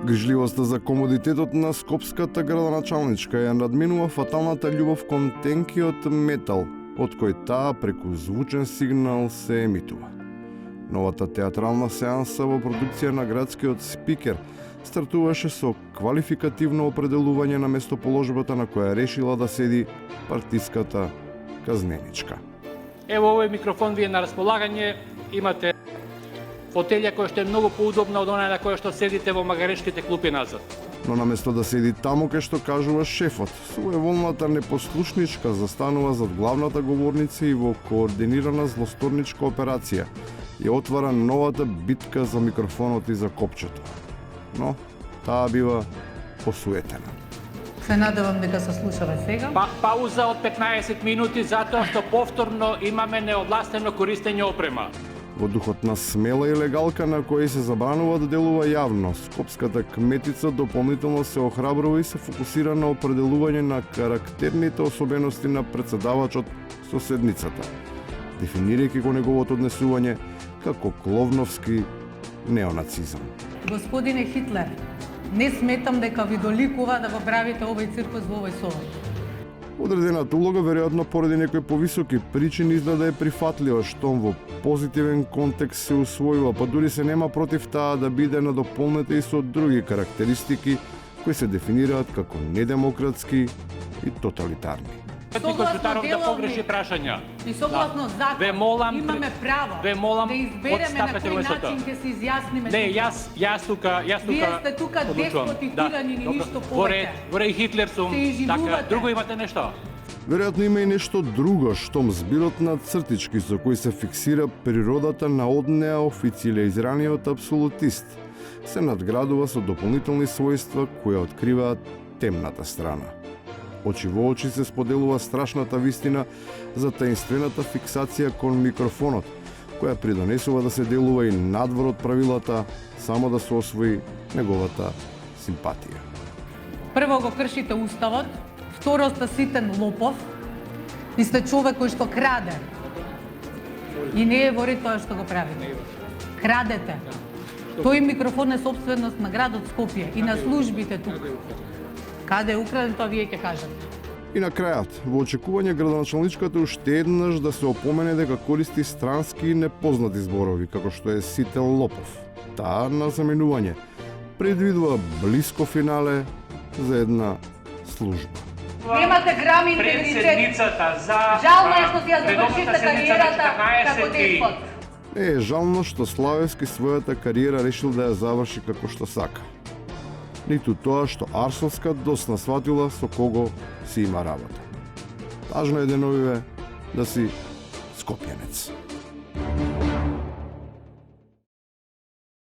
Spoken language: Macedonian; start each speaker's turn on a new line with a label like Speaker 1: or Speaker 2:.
Speaker 1: Грижливоста за комодитетот на скопската градоначалничка ја надменува фаталната љубов кон тенкиот метал, од кој таа преку звучен сигнал се емитува. Новата театрална сеанса во продукција на градскиот спикер стартуваше со квалификативно определување на местоположбата на која решила да седи партиската казненичка.
Speaker 2: Ево овој микрофон ви е на располагање, имате фотелја која што е многу поудобна од онаја на која што седите во магарешките клупи назад.
Speaker 1: Но наместо да седи таму кај што кажува шефот, своеволната непослушничка застанува зад главната говорница и во координирана злосторничка операција ја отвара новата битка за микрофонот и за копчето. Но таа бива посуетена.
Speaker 3: Се надевам дека се слушаме сега.
Speaker 2: Пауза од 15 минути затоа што повторно имаме неовластено користење опрема.
Speaker 1: Во духот на смела и легалка на кој се забранува да делува јавно, скопската кметица дополнително се охрабрува и се фокусира на определување на карактерните особености на председавачот со седницата, дефинирајќи го неговото однесување како кловновски неонацизам.
Speaker 3: Господине Хитлер, не сметам дека ви доликува да го правите овој циркус во овој совет.
Speaker 1: Одредената улога веројатно поради некои повисоки причини изгледа е прифатлива, штом во позитивен контекст се усвојува, па дури се нема против таа да биде надополнета и со други карактеристики кои се дефинираат како недемократски и тоталитарни.
Speaker 2: Консултаров да погреши прашања.
Speaker 3: И согласно закон имаме право да избереме на кој начин ќе се изјасниме.
Speaker 2: Не, јас тука.
Speaker 3: Вие сте тука деспоти, тирани, ни ништо повеќе.
Speaker 2: Во ред Хитлер сум, така, друго имате нешто?
Speaker 1: Веројатно има и нешто друго, штом збирот на цртички со кој се фиксира природата на однеа официализираниот абсолютист се надградува со дополнителни својства кои откриваат темната страна. Очи во очи се споделува страшната вистина за таинствената фиксација кон микрофонот, која придонесува да се делува и надвор од правилата, само да се освои неговата симпатија.
Speaker 3: Прво го кршите уставот, второ сте ситен лопов и сте човек кој што краде. И не е вори тоа што го правите. Крадете. Тој микрофон е собственост на градот Скопје и на службите тука. Каде е украден, тоа вие ќе кажете.
Speaker 1: И на крајот, во очекување градоначалничката уште еднаш да се опомене дека користи странски и непознати зборови, како што е ситен лопов. Таа на заменување предвидува блиско финале за една служба.
Speaker 3: Немате грам интегритет. Жално е што си ја завршите кариерата како деспот.
Speaker 1: Не е жално што Славевски својата кариера решил да ја заврши како што сака. Ниту тоа што Арсовска досна сватила со кого си има работа. Важно е деновиве да си скопјанец.